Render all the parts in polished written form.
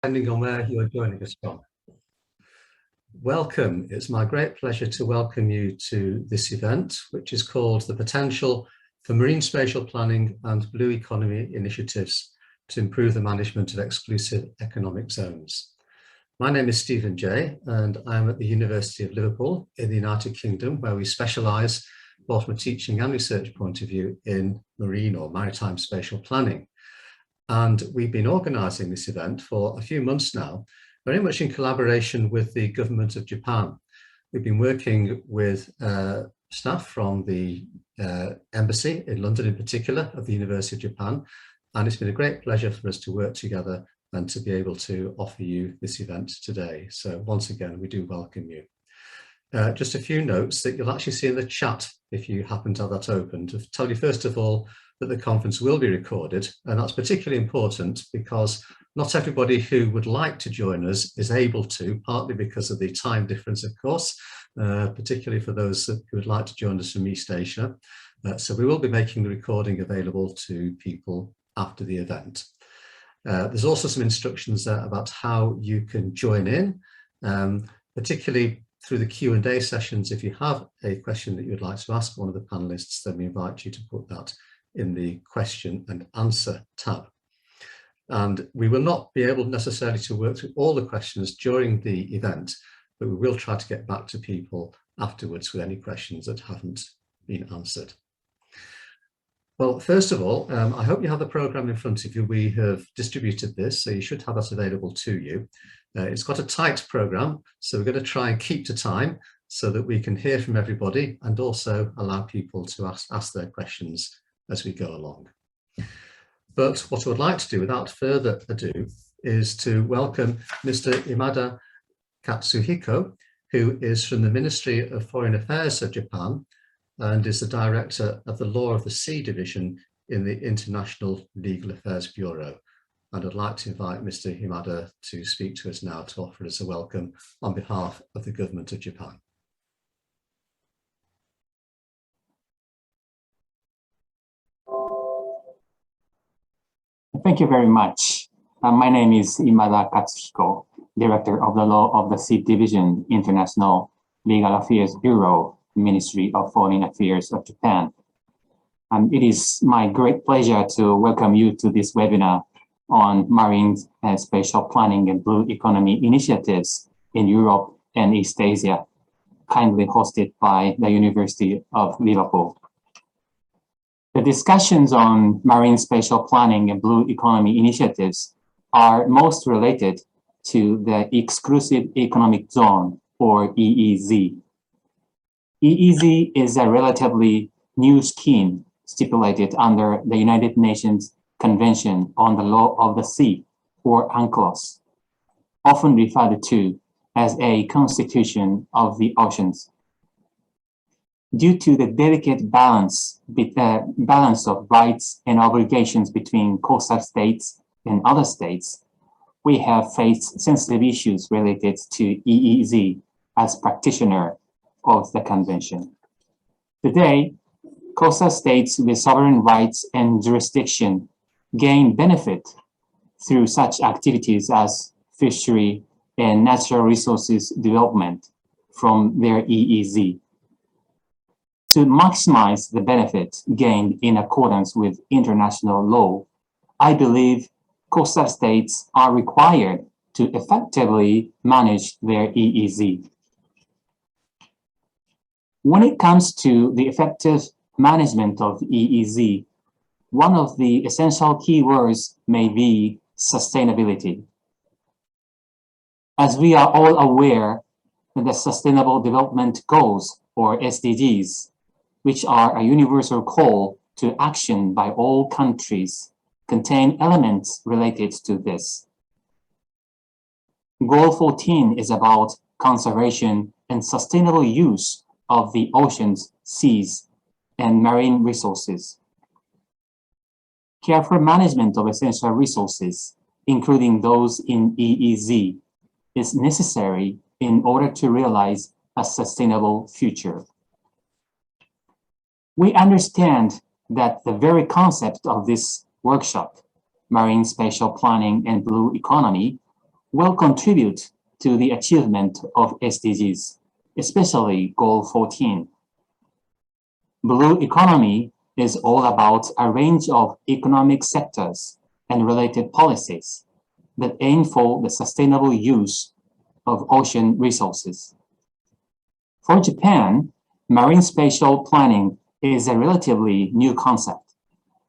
depending on where you're joining us from. Welcome. It's my great pleasure to welcome you to this event, which is called The Potential for Marine Spatial Planning and Blue Economy Initiatives to Improve the Management of Exclusive Economic Zones. My name is Stephen Jay, and I'm at the University of Liverpool in the United Kingdom, where we specialise both from a teaching and research point of view in marine or maritime spatial planning. And we've been organising this event for a few months now, very much in collaboration with the government of Japan. We've been working with staff from the embassy in London in particular of the University of Japan, and it's been a great pleasure for us to work together and to be able to offer you this event today. So once again, we do welcome you. Just a few notes that you'll actually see in the chat if you happen to have that open, to tell you first of all that the conference will be recorded, and that's particularly important because not everybody who would like to join us is able to, partly because of the time difference, of course, particularly for those who would like to join us from East Asia. So we will be making the recording available to people after the event. There's also some instructions there about how you can join in, particularly through the Q&A sessions. If you have a question that you would like to ask one of the panelists, then we invite you to put that in the question and answer tab. And we will not be able necessarily to work through all the questions during the event, but we will try to get back to people afterwards with any questions that haven't been answered. Well, first of all, I hope you have the programme in front of you. We have distributed this, so you should have that available to you. It's got a tight programme, so we're going to try and keep to time so that we can hear from everybody and also allow people to ask their questions as we go along. But what I would like to do, without further ado, is to welcome Mr. Imada Katsuhiko, who is from the Ministry of Foreign Affairs of Japan and is the Director of the Law of the Sea Division in the International Legal Affairs Bureau. And I'd like to invite Mr. Imada to speak to us now to offer us a welcome on behalf of the Government of Japan. Thank you very much. My name is Imada Katsuhiko, Director of the Law of the Sea Division, International Legal Affairs Bureau, Ministry of Foreign Affairs of Japan. It is my great pleasure to welcome you to this webinar on marine spatial planning and blue economy initiatives in Europe and East Asia, kindly hosted by the University of Liverpool. The discussions on marine spatial planning and blue economy initiatives are most related to the Exclusive Economic Zone, or EEZ. EEZ is a relatively new scheme stipulated under the United Nations Convention on the Law of the Sea, or UNCLOS, often referred to as a constitution of the oceans. Due to the delicate balance of rights and obligations between coastal states and other states, we have faced sensitive issues related to EEZ as practitioner of the convention. Today, coastal states with sovereign rights and jurisdiction gain benefit through such activities as fishery and natural resources development from their EEZ. To maximize the benefit gained in accordance with international law, I believe coastal states are required to effectively manage their EEZ. When it comes to the effective management of EEZ, one of the essential keywords may be sustainability. As we are all aware, the Sustainable Development Goals, or SDGs, which are a universal call to action by all countries, contain elements related to this. Goal 14 is about conservation and sustainable use of the oceans, seas, and marine resources. Careful management of essential resources, including those in EEZ, is necessary in order to realize a sustainable future. We understand that the very concept of this workshop, Marine Spatial Planning and Blue Economy, will contribute to the achievement of SDGs, especially Goal 14. Blue economy is all about a range of economic sectors and related policies that aim for the sustainable use of ocean resources. For Japan, marine spatial planning is a relatively new concept,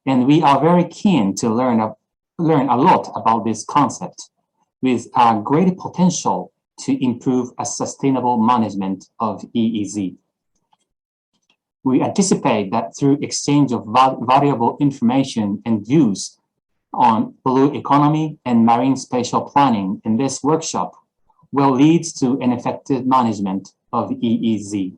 and we are very keen to learn a lot about this concept with a great potential to improve a sustainable management of EEZ. We anticipate that through exchange of valuable information and views on blue economy and marine spatial planning in this workshop will lead to an effective management of EEZ.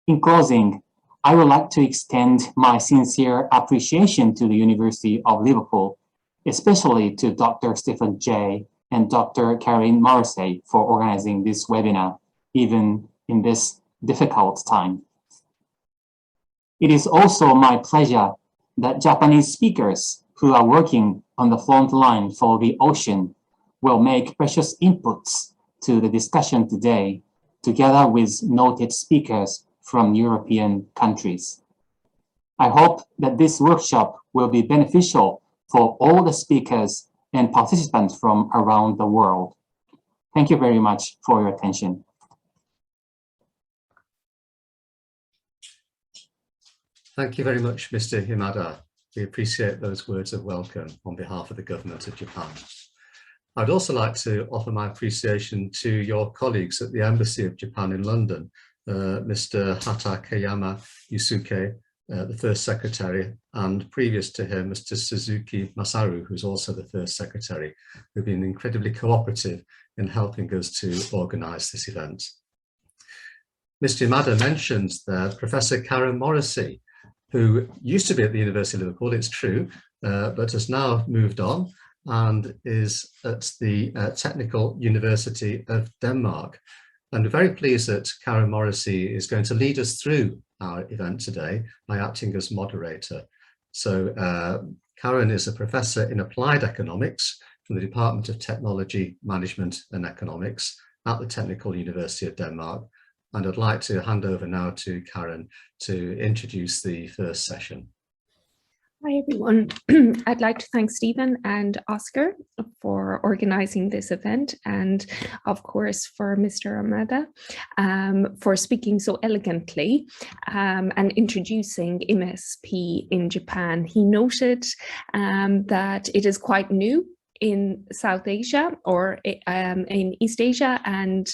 In closing, I would like to extend my sincere appreciation to the University of Liverpool, especially to Dr. Stephen Jay and Dr. Karen Morrissey for organizing this webinar, even in this difficult time. It is also my pleasure that Japanese speakers who are working on the front line for the ocean will make precious inputs to the discussion today, together with noted speakers from European countries. I hope that this workshop will be beneficial for all the speakers and participants from around the world. Thank you very much for your attention. Thank you very much, Mr. Himada. We appreciate those words of welcome on behalf of the government of Japan. I'd also like to offer my appreciation to your colleagues at the Embassy of Japan in London, Mr. Hatakeyama Yusuke, the First Secretary, and previous to him, Mr. Suzuki Masaru, who's also the First Secretary, who've been incredibly cooperative in helping us to organise this event. Mr. Yamada mentioned there Professor Karen Morrissey, who used to be at the University of Liverpool, it's true, but has now moved on and is at the Technical University of Denmark. And we're very pleased that Karen Morrissey is going to lead us through our event today by acting as moderator. So Karen is a professor in applied economics from the Department of Technology, Management and Economics at the Technical University of Denmark. And I'd like to hand over now to Karen to introduce the first session. Hi, everyone. I'd like to thank Stephen and Oscar for organizing this event, and of course for Mr. Amada for speaking so elegantly and introducing MSP in Japan. He noted that it is quite new in South Asia or in East Asia and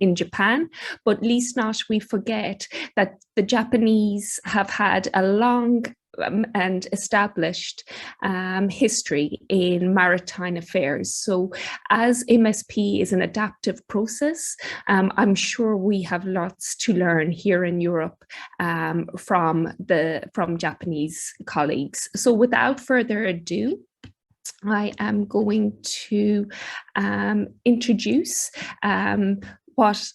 in Japan, but least not we forget that the Japanese have had a long and established history in maritime affairs. So as MSP is an adaptive process, I'm sure we have lots to learn here in Europe from Japanese colleagues. So without further ado, I am going to introduce what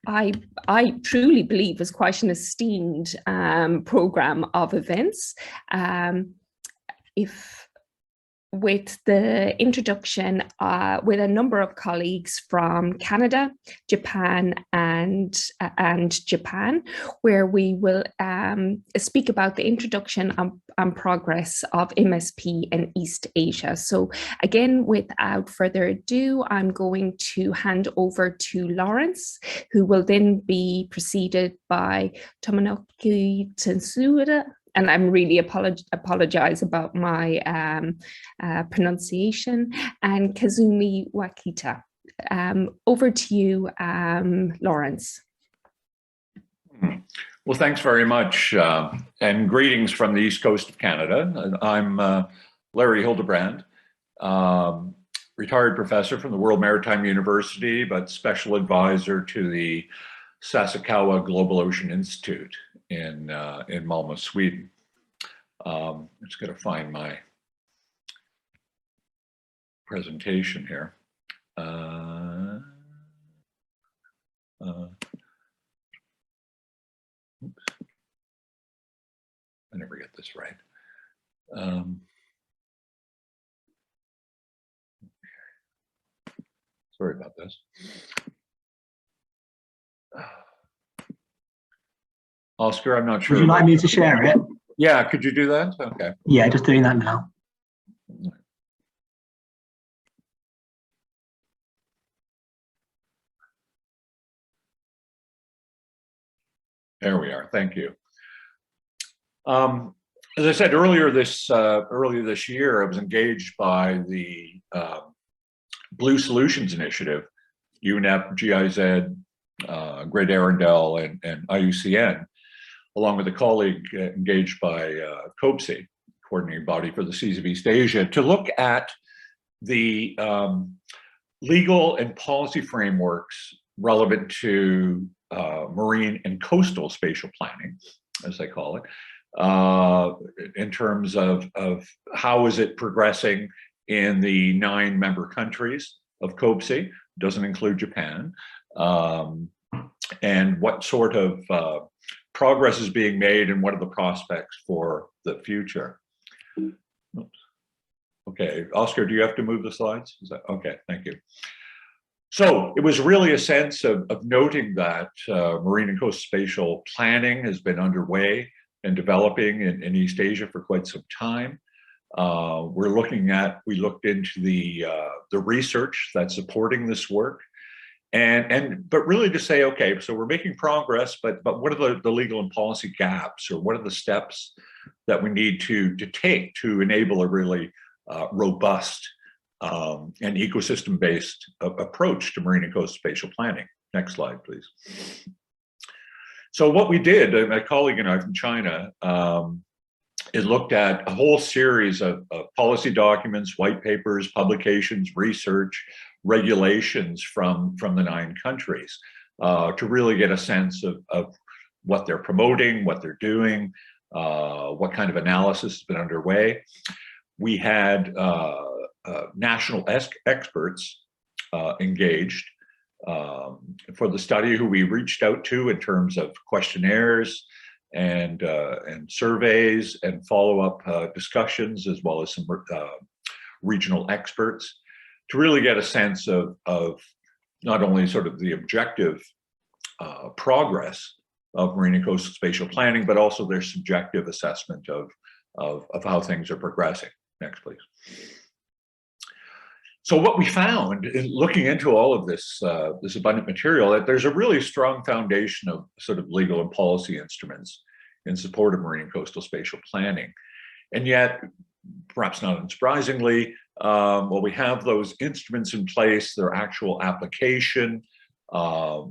I truly believe is quite an esteemed program of events. With the introduction with a number of colleagues from Canada, Japan, and Japan, where we will speak about the introduction and progress of MSP in East Asia. So again, without further ado, I'm going to hand over to Lawrence, who will then be preceded by Tomonoki Tensura. And I'm really apologize about my pronunciation, and Kazumi Wakita. Over to you, Lawrence. Well, thanks very much, and greetings from the East Coast of Canada. I'm Larry Hildebrand, retired professor from the World Maritime University, but special advisor to the Sasakawa Global Ocean Institute in Malmö, Sweden. I'm just going to find my presentation here. Oops. I never get this right. Sorry about this. Oscar, I'm not sure. Would you like me to share it? Yeah, could you do that? Okay. Yeah, just doing that now. There we are. Thank you. As I said earlier this year, I was engaged by the Blue Solutions Initiative, UNEP, GIZ, Great Arundel, and IUCN, along with a colleague engaged by COPSI, coordinating body for the Seas of East Asia, to look at the legal and policy frameworks relevant to marine and coastal spatial planning, as they call it, in terms of how is it progressing in the 9 member countries of COPSI, doesn't include Japan, and what sort of progress is being made and what are the prospects for the future. Oops. Okay, Oscar, do you have to move the slides? Is that okay? Thank you. So it was really a sense of noting that marine and coastal spatial planning has been underway and developing in East Asia for quite some time. We looked into the research that's supporting this work, but really to say, okay, so we're making progress, but what are the legal and policy gaps, or what are the steps that we need to take to enable a really robust and ecosystem-based approach to marine and coastal spatial planning. Next slide, please. So what we did, my colleague and I from China, is looked at a whole series of policy documents, white papers, publications, research, regulations from the 9 countries to really get a sense of what they're promoting, what they're doing, what kind of analysis has been underway. We had national experts engaged for the study, who we reached out to in terms of questionnaires and surveys and follow-up discussions, as well as some regional experts, to really get a sense of not only sort of the objective progress of marine and coastal spatial planning, but also their subjective assessment of how things are progressing. Next, please. So what we found in looking into all of this abundant material, that there's a really strong foundation of sort of legal and policy instruments in support of marine and coastal spatial planning. And yet, perhaps not unsurprisingly, while we have those instruments in place, their actual application,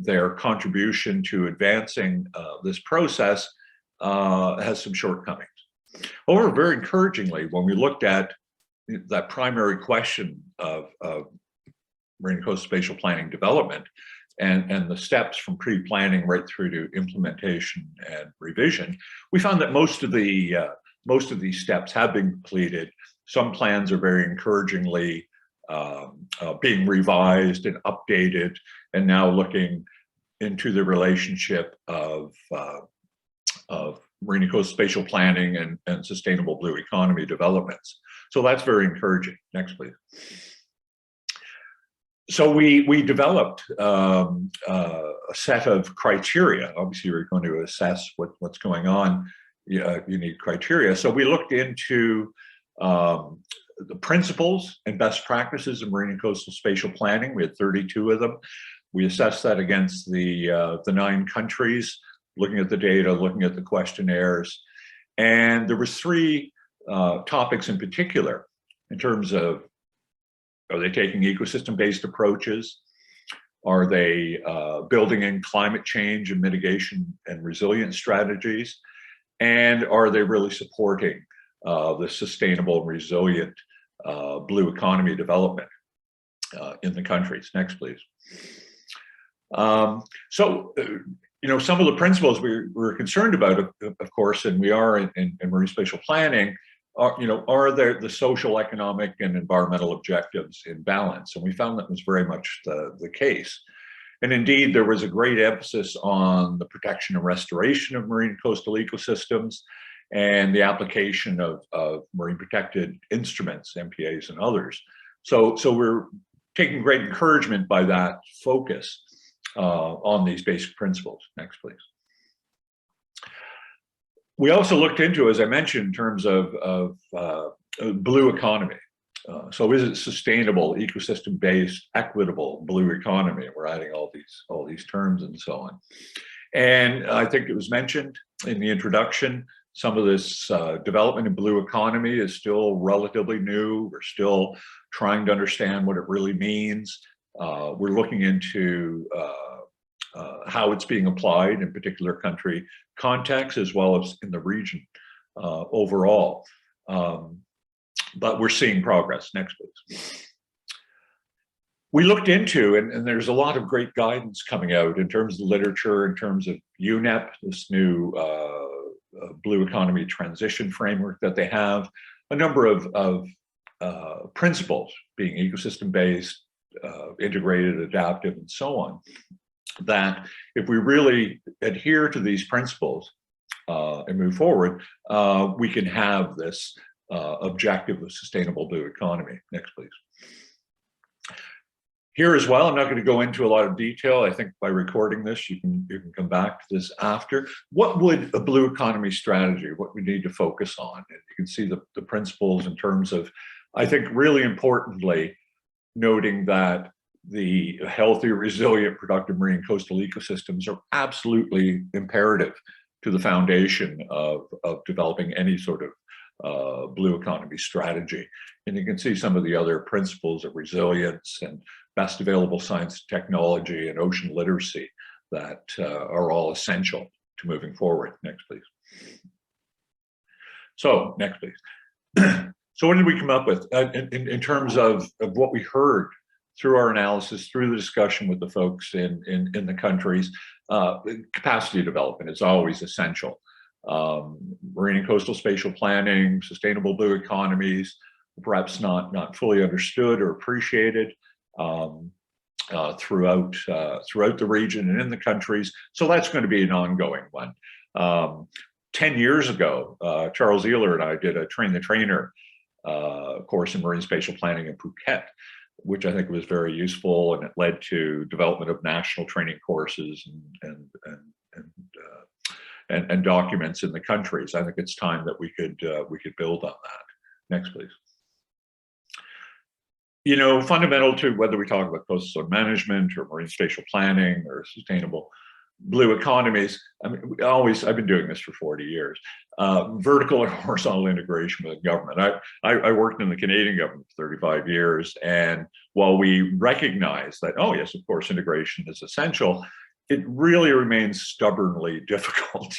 their contribution to advancing this process has some shortcomings. However, very encouragingly, when we looked at that primary question of marine and coastal spatial planning development and the steps from pre-planning right through to implementation and revision, we found that most of these steps have been completed. Some plans are very encouragingly being revised and updated, and now looking into the relationship of marine and coastal spatial planning and sustainable blue economy developments. So that's very encouraging. Next, please. So we developed a set of criteria. Obviously, we're going to assess what's going on. You need criteria. So we looked into the principles and best practices of marine and coastal spatial planning. We had 32 of them. We assessed that against the 9 countries, looking at the data, looking at the questionnaires. And there was 3 topics in particular in terms of, are they taking ecosystem-based approaches? Are they building in climate change and mitigation and resilience strategies? And are they really supporting the sustainable and resilient blue economy development in the countries? Next, please. You know, some of the principles we're concerned about, of course, and we are in marine spatial planning, are there the social, economic, and environmental objectives in balance? And we found that was very much the case. And indeed, there was a great emphasis on the protection and restoration of marine and coastal ecosystems and the application of marine protected instruments, MPAs and others. So we're taking great encouragement by that focus on these basic principles. Next, please. We also looked into, as I mentioned, in terms of blue economy. So is it sustainable, ecosystem-based, equitable blue economy? We're adding all these terms and so on. And I think it was mentioned in the introduction, some of this development in blue economy is still relatively new. We're still trying to understand what it really means. We're looking into how it's being applied in particular country context, as well as in the region overall. But we're seeing progress. Next, please. We looked into, and there's a lot of great guidance coming out in terms of literature, in terms of UNEP, this new blue economy transition framework that they have, a number of principles being ecosystem-based, integrated, adaptive, and so on, that if we really adhere to these principles and move forward, we can have this objective of sustainable blue economy. Next, please. Here as well, I'm not going to go into a lot of detail. I think by recording this, you can come back to this after. What would a blue economy strategy, what we need to focus on? And you can see the principles in terms of, I think really importantly, noting that the healthy, resilient, productive marine coastal ecosystems are absolutely imperative to the foundation of developing any sort of blue economy strategy. And you can see some of the other principles of resilience and best available science and technology and ocean literacy that are all essential to moving forward. Next, please. So, next, please. So what did we come up with in terms of what we heard through our analysis, through the discussion with the folks in the countries? Capacity development is always essential. Marine and coastal spatial planning, sustainable blue economies, perhaps not fully understood or appreciated throughout the region and in the countries. So that's going to be an ongoing one. 10 years ago, Charles Ealer and I did a Train the Trainer course in marine spatial planning in Phuket, which I think was very useful, and it led to development of national training courses and documents in the countries. I think it's time that we could build on that. Next, please. You know, fundamental to whether we talk about coastal zone management or marine spatial planning or sustainable blue economies, I mean, I've been doing this for 40 years. Vertical and horizontal integration with the government. I worked in the Canadian government for 35 years, and while we recognize that, oh yes, of course, integration is essential, it really remains stubbornly difficult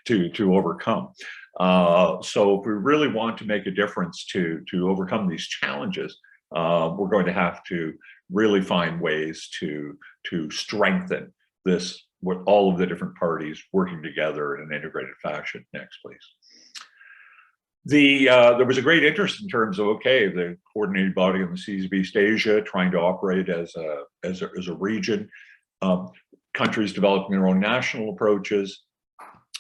to overcome. So if we really want to make a difference to overcome these challenges, we're going to have to really find ways to strengthen this, with all of the different parties working together in an integrated fashion. Next, please. There was a great interest in terms of, okay, the coordinated body on the seas of East Asia trying to operate as a region, countries developing their own national approaches,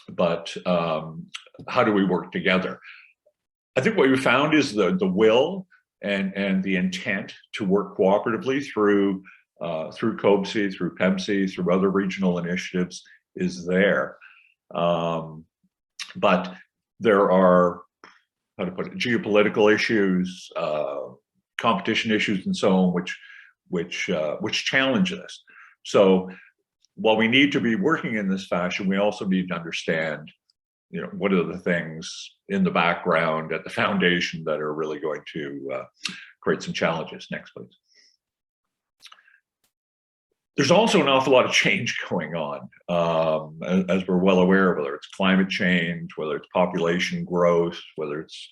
but how do we work together? I think what we found is the will and the intent to work cooperatively through COBSI, through PEMSI, through other regional initiatives is there. But there are, how to put it, geopolitical issues, competition issues, and so on, which challenge this. So while we need to be working in this fashion, we also need to understand, you know, what are the things in the background at the foundation that are really going to create some challenges. Next, please. There's also an awful lot of change going on, as we're well aware, whether it's climate change, whether it's population growth, whether it's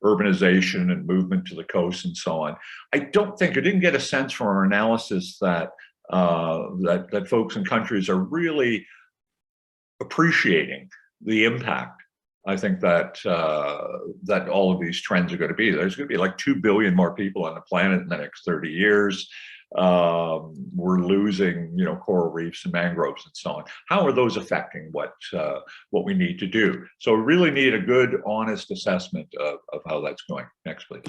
urbanization and movement to the coast and so on. I didn't get a sense from our analysis that that folks and countries are really appreciating the impact. I think that that all of these trends are going to be. There's going to be like 2 billion more people on the planet in the next 30 years. We're losing, you know, coral reefs and mangroves and so on. How are those affecting what we need to do? So we really need a good, honest assessment of how that's going. Next, please.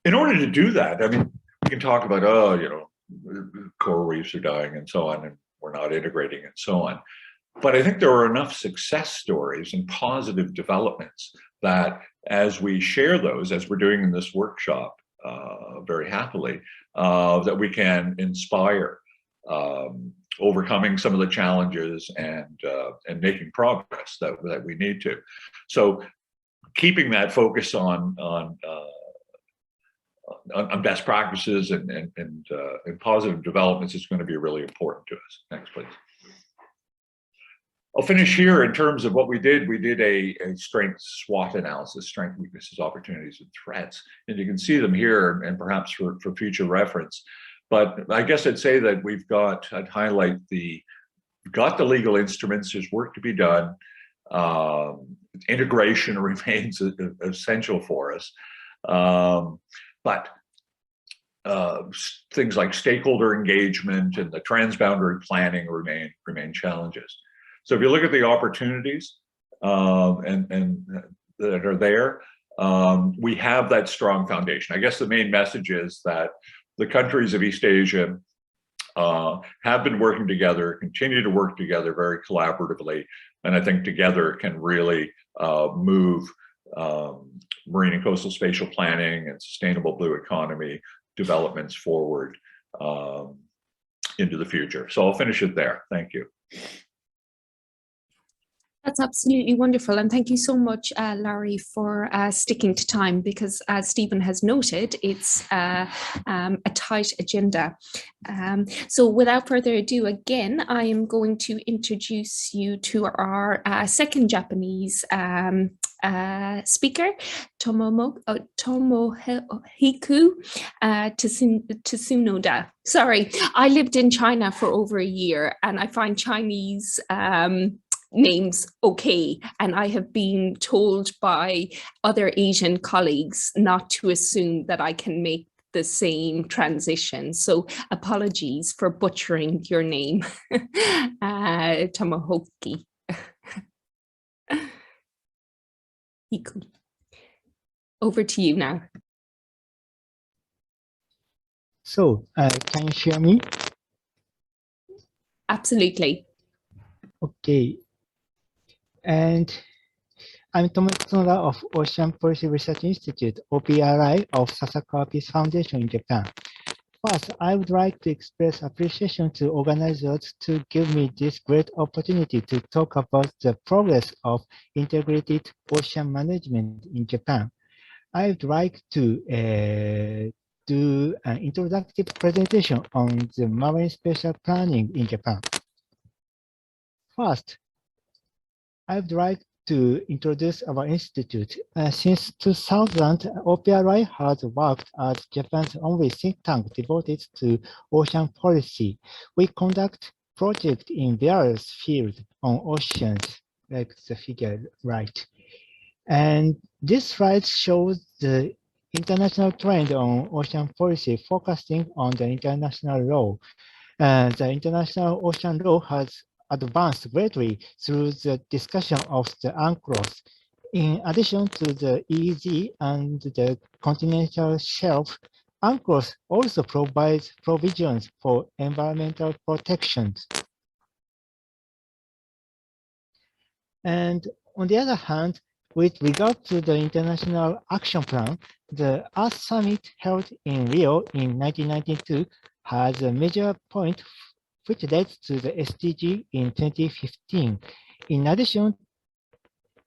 in order to do that, I mean, we can talk about, oh, you know, coral reefs are dying and so on, and we're not integrating and so on. But I think there are enough success stories and positive developments that as we share those, as we're doing in this workshop very happily, that we can inspire overcoming some of the challenges and making progress that we need to. So keeping that focus on best practices and positive developments is going to be really important to us. Next, please. I'll finish here in terms of what we did. We did a strength SWOT analysis, strength, weaknesses, opportunities, and threats. And you can see them here and perhaps for future reference. But I guess I'd say that I'd highlight we've got the legal instruments, there's work to be done. Integration remains essential for us. But things like stakeholder engagement and the transboundary planning remain challenges. So if you look at the opportunities and that are there, we have that strong foundation. I guess the main message is that the countries of East Asia have been working together, continue to work together very collaboratively, and I think together can really move marine and coastal spatial planning and sustainable blue economy developments forward into the future. So I'll finish it there. Thank you. That's absolutely wonderful. And thank you so much, Larry, for sticking to time, because as Stephen has noted, it's a tight agenda. So without further ado, again, I am going to introduce you to our second Japanese speaker, Tomohiko Tsunoda. Sorry, I lived in China for over a year and I find Chinese names okay, and I have been told by other Asian colleagues not to assume that I can make the same transition, so apologies for butchering your name. Tomohiko. Hiku. Over to you now. So, can you hear me? Absolutely. Okay. And I'm Tomohiko Tsunoda of Ocean Policy Research Institute, OPRI, of Sasakawa Peace Foundation in Japan. First, I would like to express appreciation to organizers to give me this great opportunity to talk about the progress of integrated ocean management in Japan. I would like to do an introductory presentation on the marine spatial planning in Japan. First, I would like to introduce our institute. Since 2000, OPRI has worked as Japan's only think tank devoted to ocean policy. We conduct projects in various fields on oceans, like the figure right. And this slide shows the international trend on ocean policy, focusing on the international law. The international ocean law has advanced greatly through the discussion of the UNCLOS. In addition to the EEZ and the continental shelf, UNCLOS also provides provisions for environmental protections. And on the other hand, with regard to the International Action Plan, the Earth Summit held in Rio in 1992 has a major point which led to the SDG in 2015. In addition,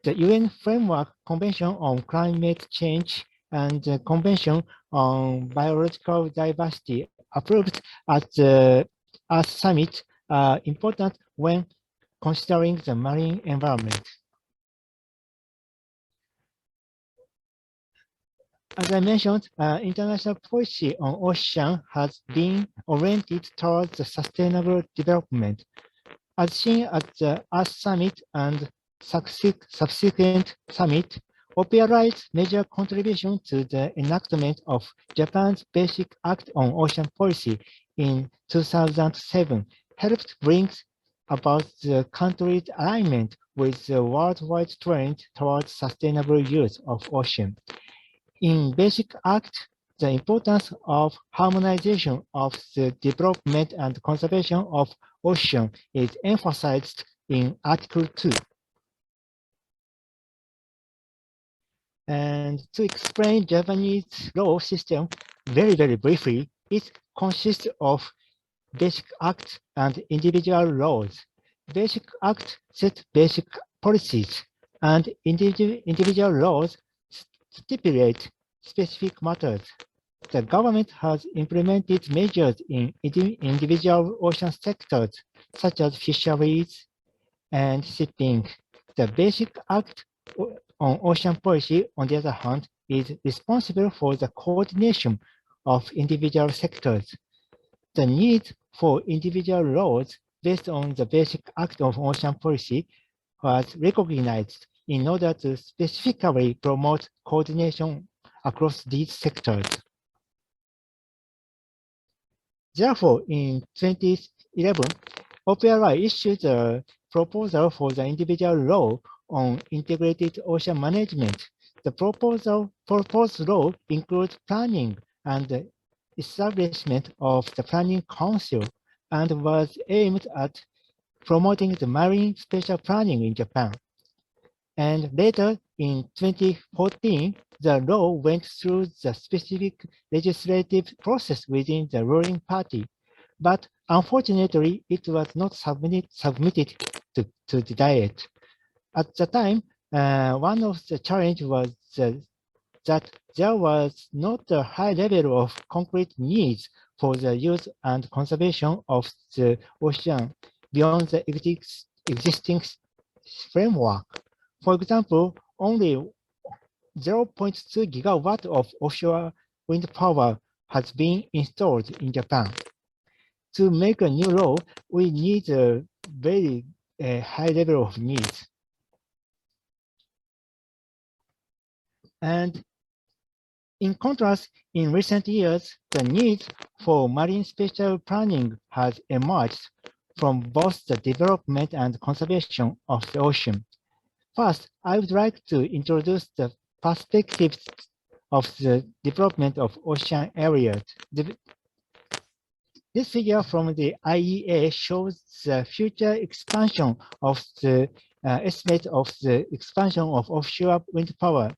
the UN Framework Convention on Climate Change and the Convention on Biological Diversity approved at the Earth Summit are important when considering the marine environment. As I mentioned, international policy on ocean has been oriented towards the sustainable development. As seen at the Earth Summit and subsequent summit, OPRI's major contribution to the enactment of Japan's Basic Act on Ocean Policy in 2007 helped bring about the country's alignment with the worldwide trend towards sustainable use of ocean. In Basic Act, the importance of harmonization of the development and conservation of ocean is emphasized in Article 2. And to explain Japanese law system very briefly, it consists of Basic Act and individual laws. Basic Act sets basic policies, and individual laws stipulate specific matters. The government has implemented measures in individual ocean sectors, such as fisheries and shipping. The Basic Act on ocean policy, on the other hand, is responsible for the coordination of individual sectors. The need for individual laws based on the Basic Act of Ocean Policy was recognized in order to specifically promote coordination across these sectors. Therefore, in 2011, OPRI issued a proposal for the individual law on integrated ocean management. The proposed law includes planning and the establishment of the Planning Council and was aimed at promoting the marine spatial planning in Japan. And later, in 2014, the law went through the specific legislative process within the ruling party. But unfortunately, it was not submitted to the Diet. At the time, one of the challenges was that there was not a high level of concrete needs for the use and conservation of the ocean beyond the existing framework. For example, only 0.2 gigawatt of offshore wind power has been installed in Japan. To make a new law, we need a very high level of needs. And in contrast, in recent years, the need for marine spatial planning has emerged from both the development and conservation of the ocean. First, I would like to introduce the perspectives of the development of ocean areas. This figure from the IEA shows the future expansion of the estimate of the expansion of offshore wind power.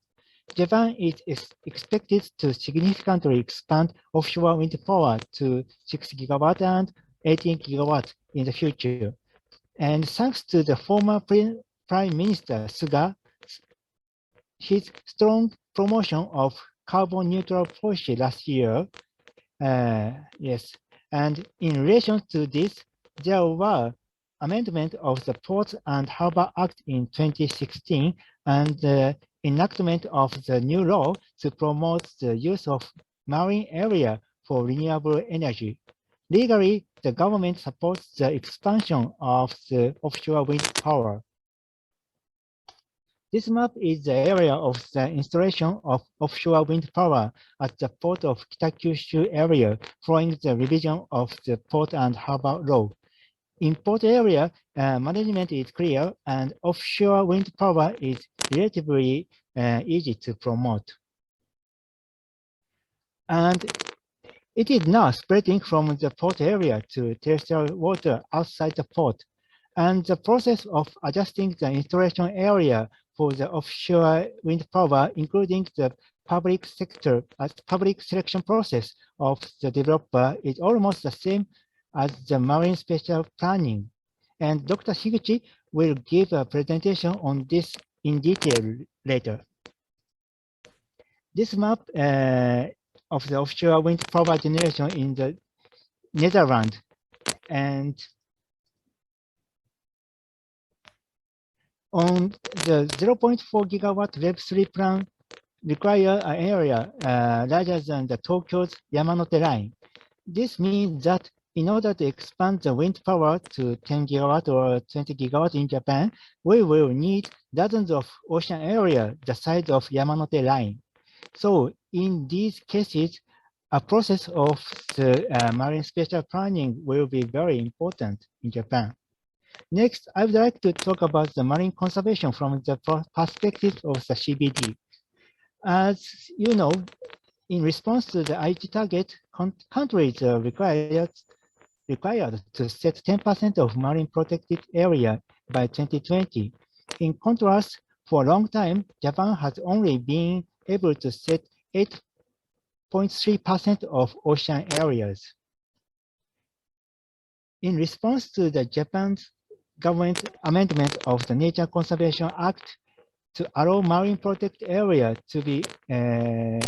Japan is expected to significantly expand offshore wind power to 6 gigawatt and 18 gigawatt in the future. And thanks to the former Prime Minister Suga, his strong promotion of carbon neutral policy last year, yes, and in relation to this, there were amendment of the Ports and Harbor Act in 2016 and the enactment of the new law to promote the use of marine area for renewable energy. Legally, the government supports the expansion of the offshore wind power. This map is the area of the installation of offshore wind power at the port of Kitakyushu area following the revision of the Port and Harbor Law. In port area, management is clear and offshore wind power is relatively easy to promote. And it is now spreading from the port area to terrestrial water outside the port. And the process of adjusting the installation area for the offshore wind power, including the public selection process of the developer, is almost the same as the marine spatial planning. And Dr. Higuchi will give a presentation on this in detail later. This map of the offshore wind power generation in the Netherlands, and on the 0.4 gigawatt Web3 plan require an area larger than the Tokyo's Yamanote line. This means that in order to expand the wind power to 10 gigawatt or 20 gigawatt in Japan, we will need dozens of ocean area the size of Yamanote line. So in these cases, a process of the marine spatial planning will be very important in Japan. Next, I would like to talk about the marine conservation from the perspective of the CBD. As you know, In response to the IT target, countries are required to set 10% of marine protected area by 2020. In contrast, for a long time, Japan has only been able to set 8.3% of ocean areas. In response to the Japan's government amendment of the Nature Conservation Act to allow marine protected area to be in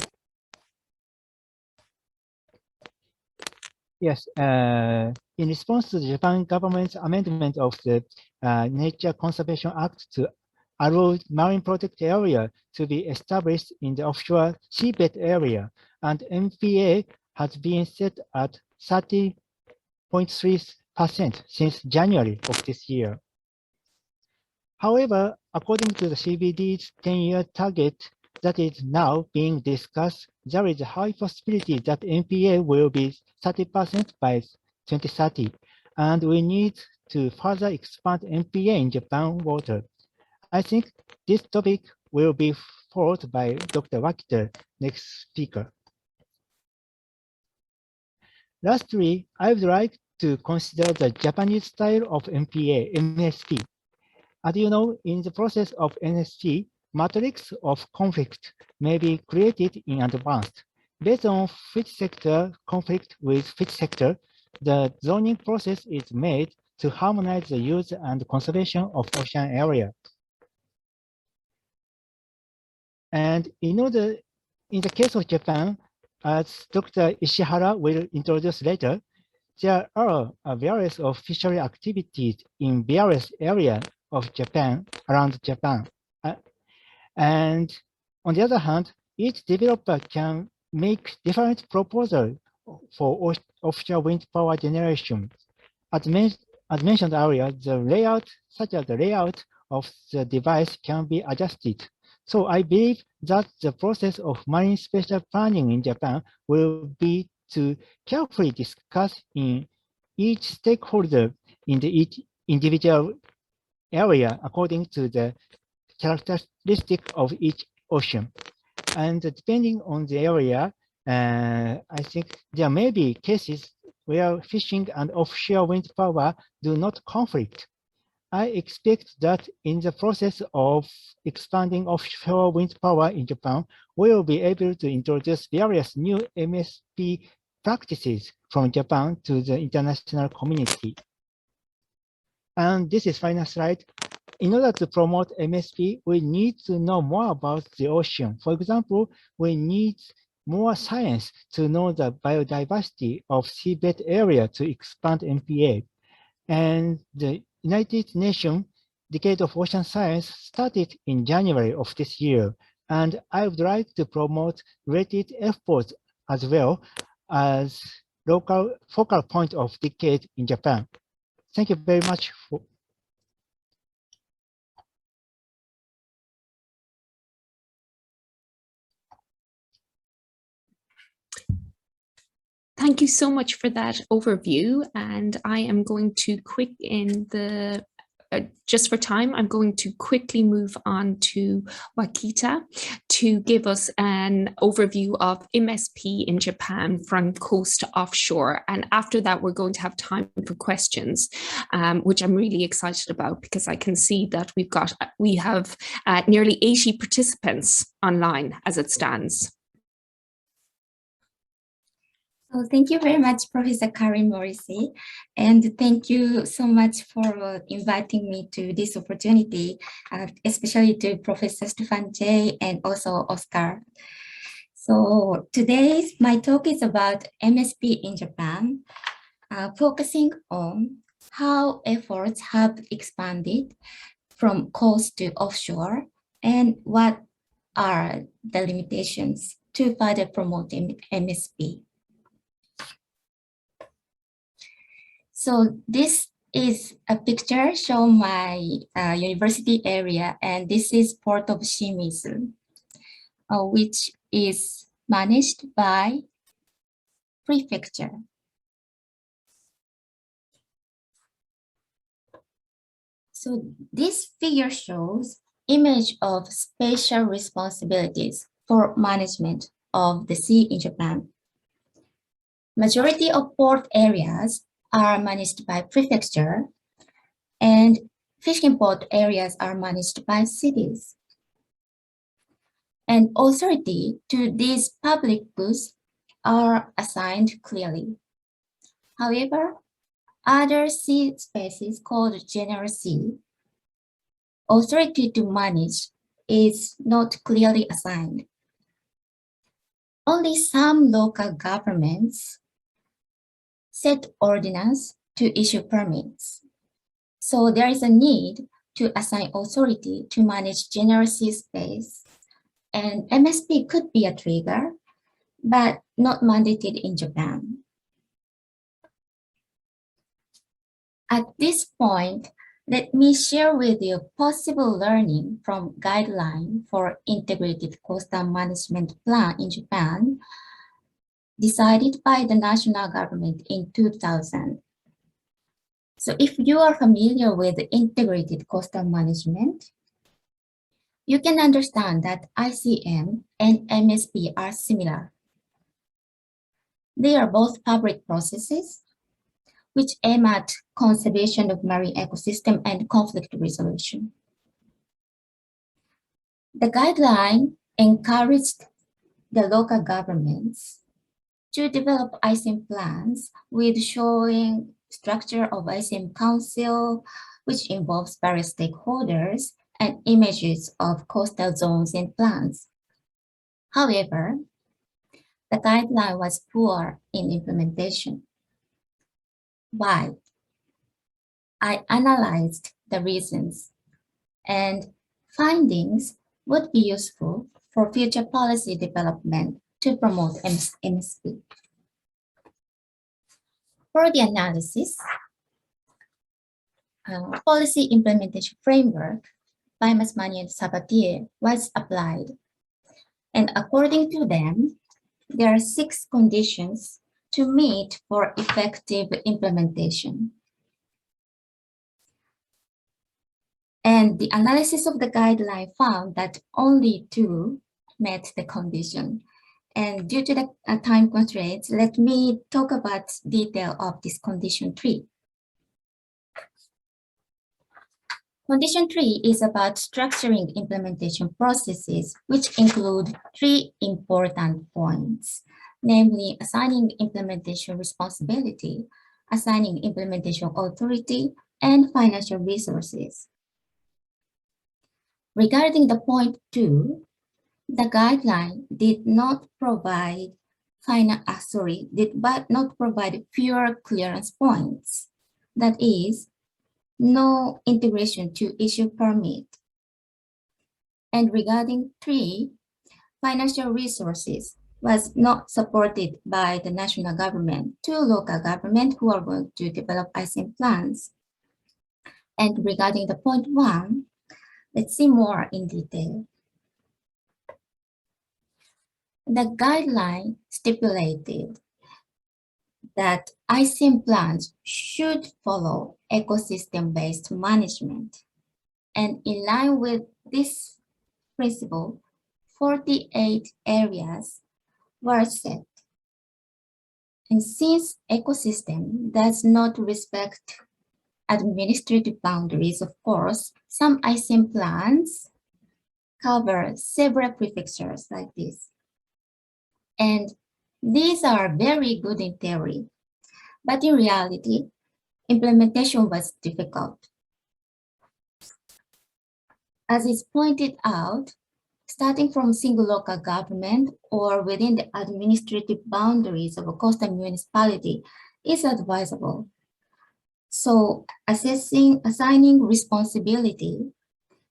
response to the Japan government's amendment of the Nature Conservation Act to allow marine protected area to be established in the offshore seabed area, and MPA has been set at 30.3% since January of this year. However, according to the CBD's 10-year target that is now being discussed, there is a high possibility that MPA will be 30% by 2030, and we need to further expand MPA in Japan water. I think this topic will be followed by Dr. Wakita, next speaker. Lastly, I would like to consider the Japanese style of MPA, MSP. As you know, in the process of MSP, matrix of conflict may be created in advance. Based on which sector conflict with which sector, the zoning process is made to harmonize the use and conservation of ocean area. And in the case of Japan, as Dr. Ishihara will introduce later, there are various of fishery activities in various areas of Japan, around Japan. And on the other hand, each developer can make different proposals for offshore wind power generation. As mentioned earlier, the layout, such as the layout of the device, can be adjusted. So I believe that the process of marine spatial planning in Japan will be to carefully discuss in each stakeholder in the each individual area according to the characteristic of each ocean. And depending on the area, I think there may be cases where fishing and offshore wind power do not conflict. I expect that in the process of expanding offshore wind power in Japan, we will be able to introduce various new MSP practices from Japan to the international community. And this is final slide. In order to promote MSP, we need to know more about the ocean. For example, we need more science to know the biodiversity of seabed area to expand MPA. And the United Nations Decade of Ocean Science started in January of this year. And I would like to promote related efforts as well as local focal point of decade in Japan. Thank you very much. Thank you so much for that overview. And I am going to just for time, I'm going to quickly move on to Wakita to give us an overview of MSP in Japan from coast to offshore. And after that, we're going to have time for questions, which I'm really excited about because I can see that we have nearly 80 participants online as it stands. So thank you very much, Professor Karin Morrissey, and thank you so much for inviting me to this opportunity, especially to Professor Stefan J. and also Oscar. So today, my talk is about MSP in Japan, focusing on how efforts have expanded from coast to offshore and what are the limitations to further promote MSP. So this is a picture showing my university area, and this is Port of Shimizu, which is managed by prefecture. So this figure shows image of spatial responsibilities for management of the sea in Japan. Majority of port areas are managed by prefecture, and fishing port areas are managed by cities. And authority to these public goods are assigned clearly. However, other sea spaces called general sea, authority to manage is not clearly assigned. Only some local governments set ordinance to issue permits. So there is a need to assign authority to manage general sea space, and MSP could be a trigger, but not mandated in Japan. At this point, let me share with you possible learning from guideline for integrated coastal management plan in Japan, decided by the national government in 2000. So if you are familiar with integrated coastal management, you can understand that ICM and MSP are similar. They are both public processes which aim at conservation of marine ecosystem and conflict resolution. The guideline encouraged the local governments to develop ICM plans with showing structure of ICM council, which involves various stakeholders, and images of coastal zones and plans. However, the guideline was poor in implementation. Why? I analyzed the reasons, and findings would be useful for future policy development to promote MSP. For the analysis, policy implementation framework by Masmani and Sabatier was applied. And according to them, there are 6 conditions to meet for effective implementation. And the analysis of the guideline found that only 2 met the condition. And due to the time constraints, let me talk about detail of this condition 3. Condition 3 is about structuring implementation processes, which include 3 important points, namely assigning implementation responsibility, assigning implementation authority, and financial resources. Regarding the point 2, the guideline did not provide pure clearance points. That is, no integration to issue permit. And regarding 3, financial resources was not supported by the national government to local government who are going to develop ICM plans. And regarding the point 1, let's see more in detail. The guideline stipulated that ICM plans should follow ecosystem-based management. And in line with this principle, 48 areas were set. And since ecosystem does not respect administrative boundaries, of course, some ICM plans cover several prefectures like this. And these are very good in theory, but in reality, implementation was difficult. As is pointed out, starting from single local government or within the administrative boundaries of a coastal municipality is advisable. So assigning responsibility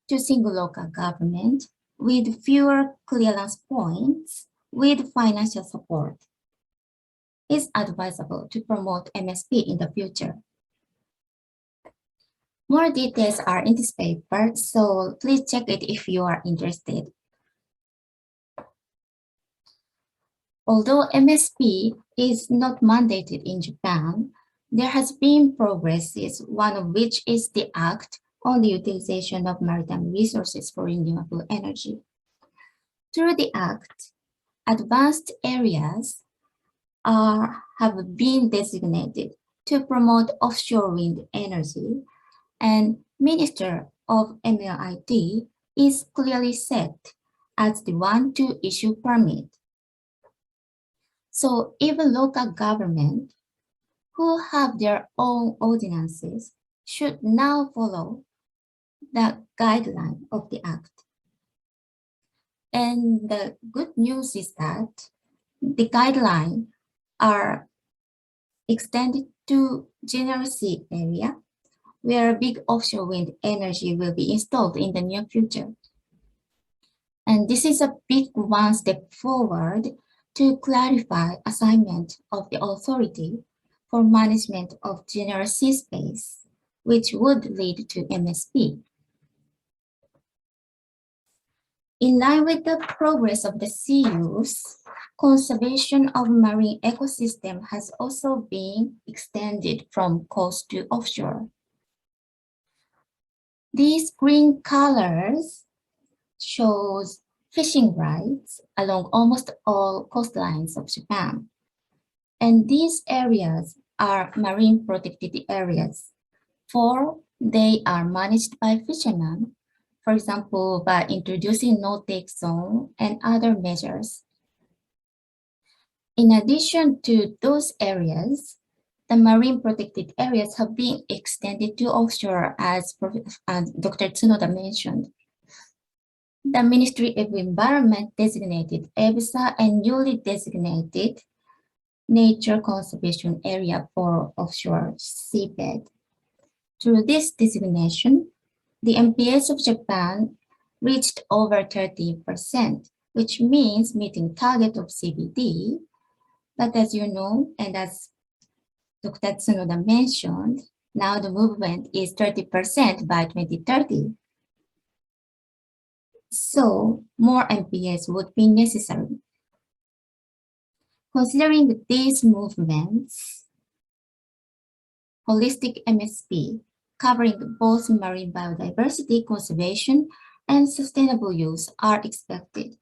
to single local government with fewer clearance points with financial support is advisable to promote MSP in the future. More details are in this paper, so please check it if you are interested. Although MSP is not mandated in Japan, there has been progresses, one of which is the Act on the Utilization of Maritime Resources for Renewable Energy. Through the Act, advanced areas have been designated to promote offshore wind energy, and Minister of MLIT is clearly set as the one to issue permit. So even local government who have their own ordinances should now follow the guideline of the Act. And the good news is that the guidelines are extended to general sea area where big offshore wind energy will be installed in the near future. And this is a big one step forward to clarify assignment of the authority for management of general sea space, which would lead to MSP. In line with the progress of the sea use, conservation of marine ecosystem has also been extended from coast to offshore. These green colors shows fishing rights along almost all coastlines of Japan. And these areas are marine protected areas, for they are managed by fishermen, for example, by introducing no-take zone and other measures. In addition to those areas, the marine protected areas have been extended to offshore, as Dr. Tsunoda mentioned. The Ministry of Environment designated EBSA a newly designated nature conservation area for offshore seabed. Through this designation, the MPS of Japan reached over 30%, which means meeting target of CBD. But as you know, and as Dr. Tsunoda mentioned, now the movement is 30% by 2030. So more MPS would be necessary. Considering these movements, holistic MSP covering both marine biodiversity conservation and sustainable use are expected.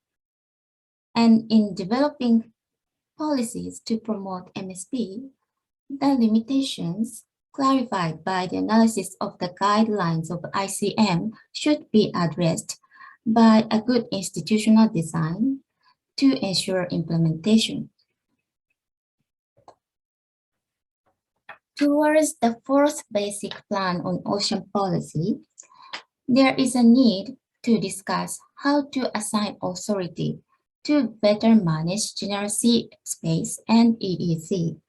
And in developing policies to promote MSP, the limitations clarified by the analysis of the guidelines of ICM should be addressed by a good institutional design to ensure implementation. Towards the fourth basic plan on ocean policy, there is a need to discuss how to assign authority to better manage general sea space and EEZ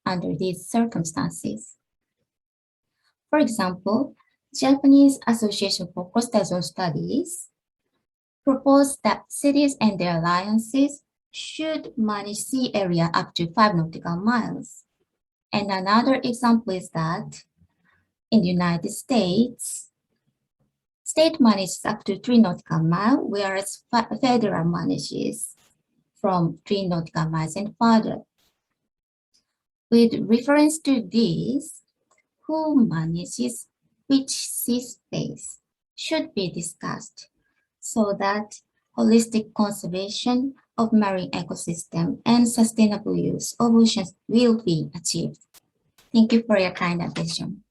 under these circumstances. For example, Japanese Association for Coastal Zone Studies proposed that cities and their alliances should manage sea area up to 5 nautical miles. And another example is that in the United States, state manages up to 3 nautical miles, whereas federal manages from 3 nautical miles and further. With reference to this, who manages which sea space should be discussed so that holistic conservation of marine ecosystem and sustainable use of oceans will be achieved. Thank you for your kind attention.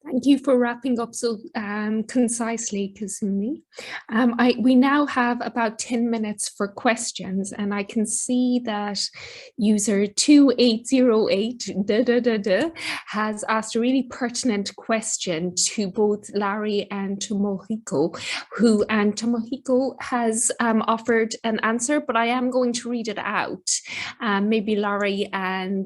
Thank you for wrapping up so concisely, Kazumi. We now have about 10 minutes for questions, and I can see that user 2808 has asked a really pertinent question to both Larry and Tomohiko, and Tomohiko has offered an answer, but I am going to read it out. Maybe Larry and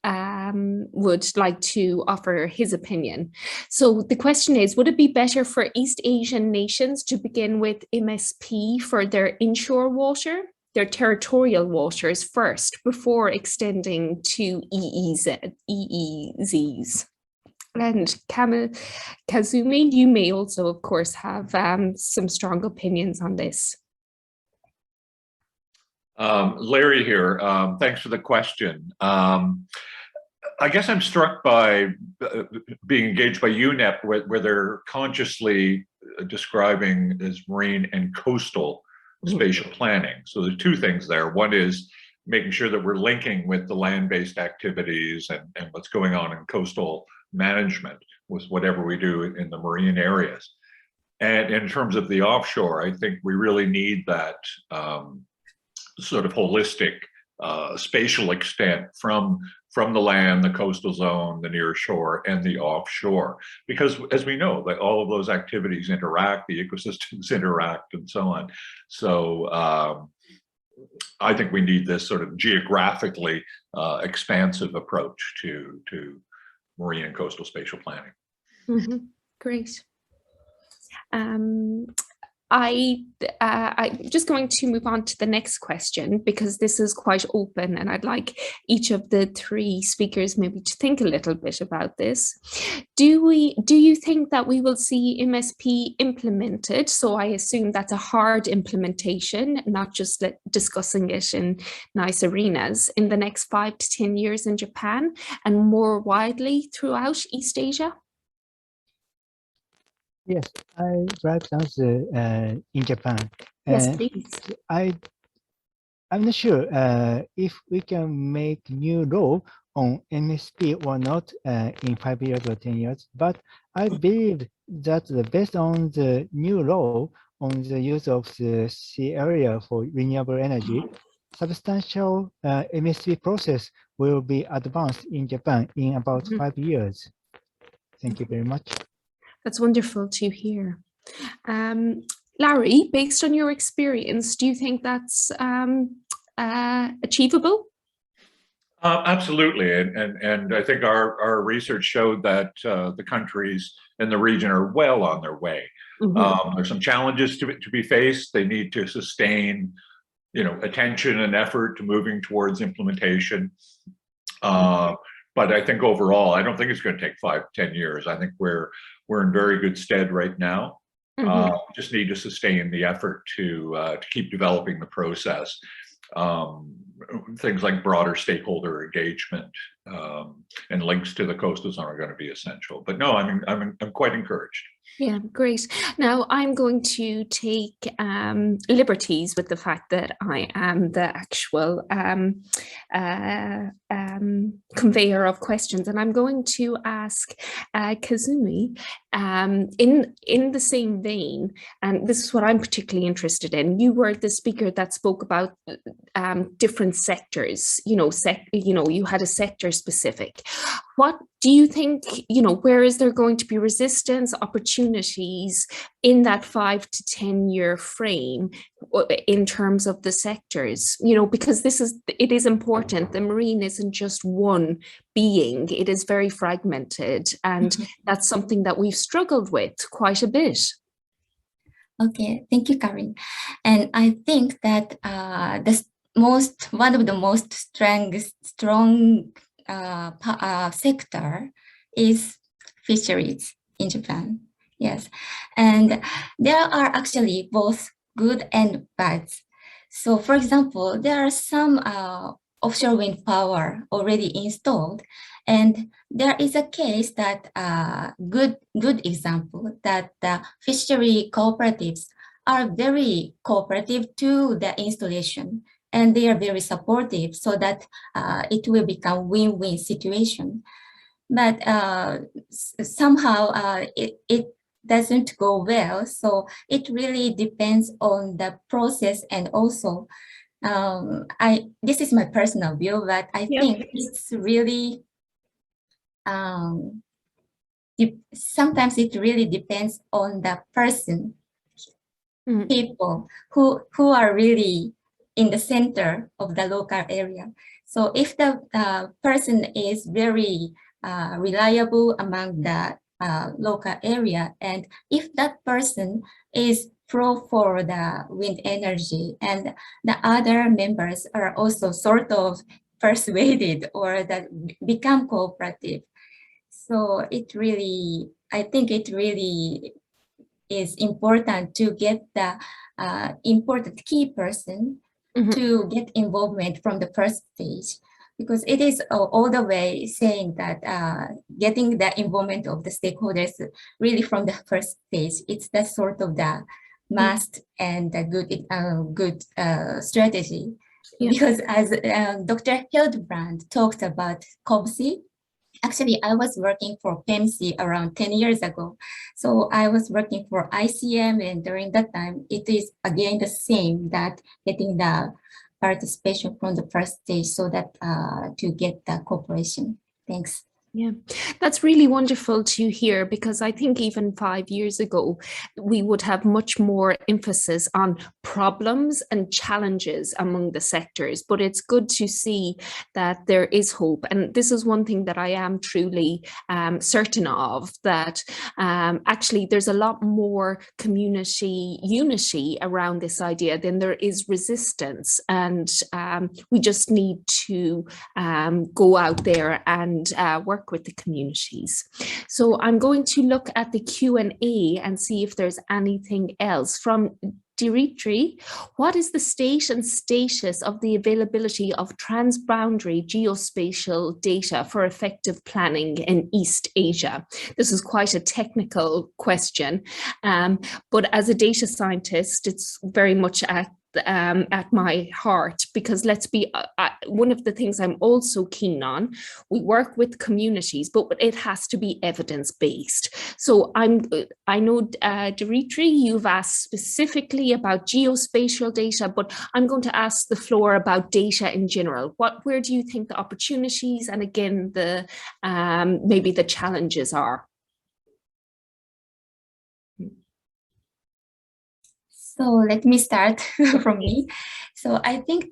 would like to offer his opinion. So the question is, would it be better for East Asian nations to begin with MSP for their inshore water, their territorial waters first, before extending to EEZs? And Kazumi, you may also, of course, have some strong opinions on this. Larry here. Thanks for the question. I guess I'm struck by being engaged by UNEP, where they're consciously describing as marine and coastal spatial planning. So there are two things there. One is making sure that we're linking with the land-based activities and what's going on in coastal management with whatever we do in the marine areas. And in terms of the offshore, I think we really need that sort of holistic spatial extent from the land, the coastal zone, the near shore, and the offshore. Because as we know, that all of those activities interact, the ecosystems interact, and so on. So I think we need this sort of geographically expansive approach to marine and coastal spatial planning. Mm-hmm. Great. I'm just going to move on to the next question because this is quite open and I'd like each of the three speakers maybe to think a little bit about this. Do you think that we will see MSP implemented? So I assume that's a hard implementation, not just discussing it in nice arenas in the next 5 to 10 years in Japan and more widely throughout East Asia? Yes, I drive answer in Japan. Yes, please. I'm not sure if we can make new law on MSP or not in 5 years or 10 years, but I believe that based on the new law on the use of the sea area for renewable energy, substantial MSP process will be advanced in Japan in about 5 years. Thank you very much. That's wonderful to hear. Larry, based on your experience, do you think that's achievable? Absolutely, and I think our research showed that the countries in the region are well on their way. Mm-hmm. There's some challenges to be faced. They need to sustain, attention and effort to moving towards implementation. But I think overall, I don't think it's going to take 5 to 10 years. I think we're in very good stead right now. Mm-hmm. Just need to sustain the effort to keep developing the process. Things like broader stakeholder engagement and links to the coastal zone are going to be essential. But no, I'm quite encouraged. Yeah, great. Now I'm going to take liberties with the fact that I am the actual conveyor of questions, and I'm going to ask Kazumi in the same vein, and this is what I'm particularly interested in. You were the speaker that spoke about different sectors. You had a sector specific. What do you think, where is there going to be resistance, opportunities in that 5 to 10 year frame in terms of the sectors, because it is important. The marine isn't just one being, it is very fragmented. And that's something that we've struggled with quite a bit. Okay, thank you, Karin. And I think that one of the most strong sector is fisheries in Japan. Yes, and there are actually both good and bad. So, for example, there are some offshore wind power already installed, and there is a case that good example that the fishery cooperatives are very cooperative to the installation. And they are very supportive so that it will become win-win situation. But somehow it doesn't go well. So it really depends on the process. And also, this is my personal view, but I think it's really, sometimes it really depends on the person, people who are really in the center of the local area. So if the person is very reliable among the local area, and if that person is pro for the wind energy and the other members are also sort of persuaded or that become cooperative. So I think it really is important to get the important key person to get involvement from the first stage, because it is all the way saying that getting the involvement of the stakeholders really from the first stage, it's the sort of the must and a good strategy. Yeah. Because as Dr. Hildebrand talked about COBC, actually, I was working for PEMC around 10 years ago. So I was working for ICM, and during that time, it is again the same, that getting the participation from the first stage so that to get the cooperation. Thanks. Yeah, that's really wonderful to hear, because I think even 5 years ago, we would have much more emphasis on problems and challenges among the sectors. But it's good to see that there is hope. And this is one thing that I am truly certain of, that actually there's a lot more community unity around this idea than there is resistance. And we just need to go out there and work with the communities. So I'm going to look at the Q&A and see if there's anything else. From Dimitri, what is the state and status of the availability of transboundary geospatial data for effective planning in East Asia? This is quite a technical question, but as a data scientist, it's very much at my heart, because let's be one of the things I'm also keen on, we work with communities, but it has to be evidence-based. So I know Dimitri, you've asked specifically about geospatial data, but I'm going to ask the floor about data in general. Where do you think the opportunities and again the maybe the challenges are? So let me start from me. So I think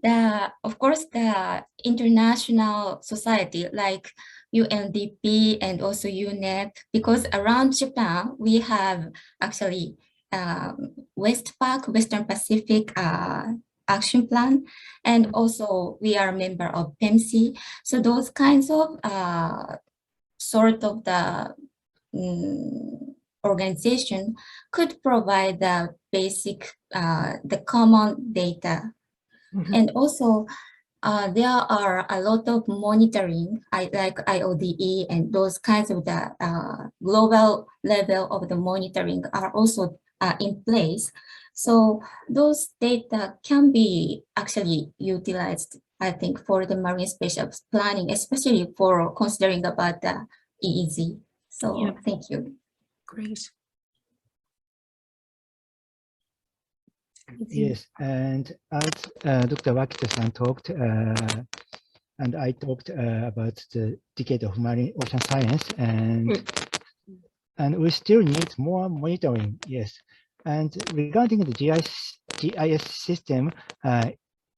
of course, the international society like UNDP and also UNEP, because around Japan, we have actually Westpac, Western Pacific Action Plan, and also we are a member of PEMC. So those kinds of sort of the organization could provide the basic, the common data. Mm-hmm. And also, there are a lot of monitoring, like IODE and those kinds of the global level of the monitoring are also in place. So those data can be actually utilized, I think, for the marine spatial planning, especially for considering about the EEZ. So yeah. Thank you. Great. Yes, and as Dr. Wakita-san talked, and I talked about the decade of marine ocean science, and we still need more monitoring, yes. And regarding the GIS system,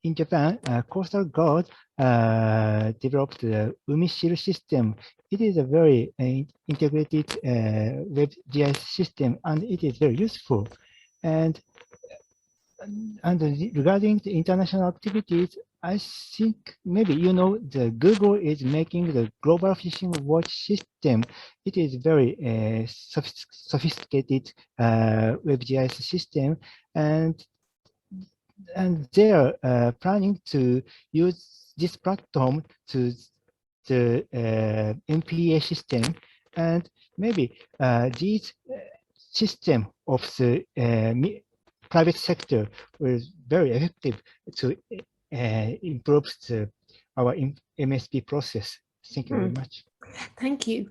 in Japan, Coastal Guard developed the UMISHIRU system. It is a very integrated web GIS system, and it is very useful. And regarding the international activities, I think maybe you know the Google is making the global fishing watch system. It is very sophisticated WebGIS system, and they are planning to use this platform to the MPA system, and maybe these system of the private sector was very effective to improve our MSP process. Thank you very much. Thank you.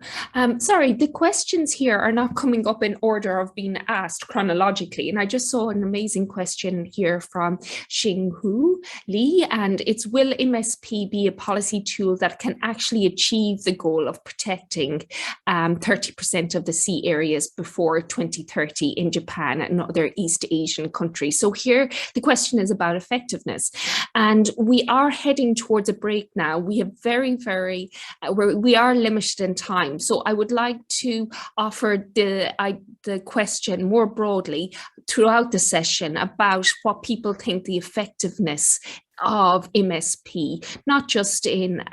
Sorry, the questions here are not coming up in order of being asked chronologically. And I just saw an amazing question here from Xinghu Li, and it's, will MSP be a policy tool that can actually achieve the goal of protecting 30% of the sea areas before 2030 in Japan and other East Asian countries? So here the question is about effectiveness. And we are heading towards a break now. We have we are limited in time. So I would like to offer the question more broadly throughout the session about what people think the effectiveness of MSP, not just in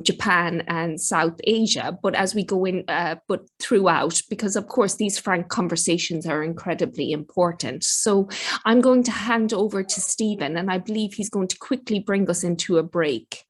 Japan and South Asia, but as we go in, but throughout, because of course these frank conversations are incredibly important. So I'm going to hand over to Stephen, and I believe he's going to quickly bring us into a break.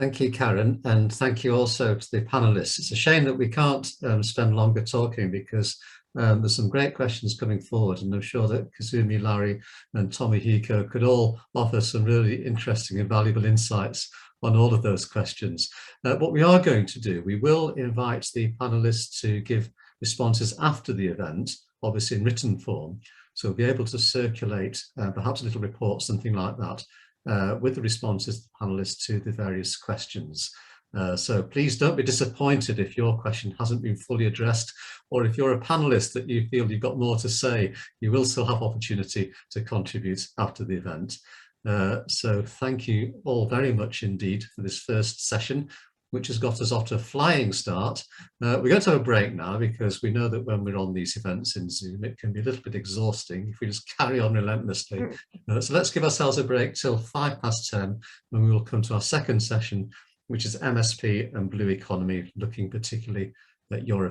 Thank you, Karen, and thank you also to the panelists. It's a shame that we can't spend longer talking because there's some great questions coming forward, and I'm sure that Kazumi, Larry and Tomohiko could all offer some really interesting and valuable insights on all of those questions. What we are going to do, we will invite the panelists to give responses after the event, obviously in written form. So we'll be able to circulate perhaps a little report, something like that, with the responses of the panelists to the various questions. So please don't be disappointed if your question hasn't been fully addressed, or if you're a panelist that you feel you've got more to say, you will still have opportunity to contribute after the event. So thank you all very much indeed for this first session, which has got us off to a flying start. We're going to have a break now because we know that when we're on these events in Zoom, it can be a little bit exhausting if we just carry on relentlessly. So let's give ourselves a break till 10:05, when we will come to our second session, which is MSP and Blue Economy, looking particularly at Europe.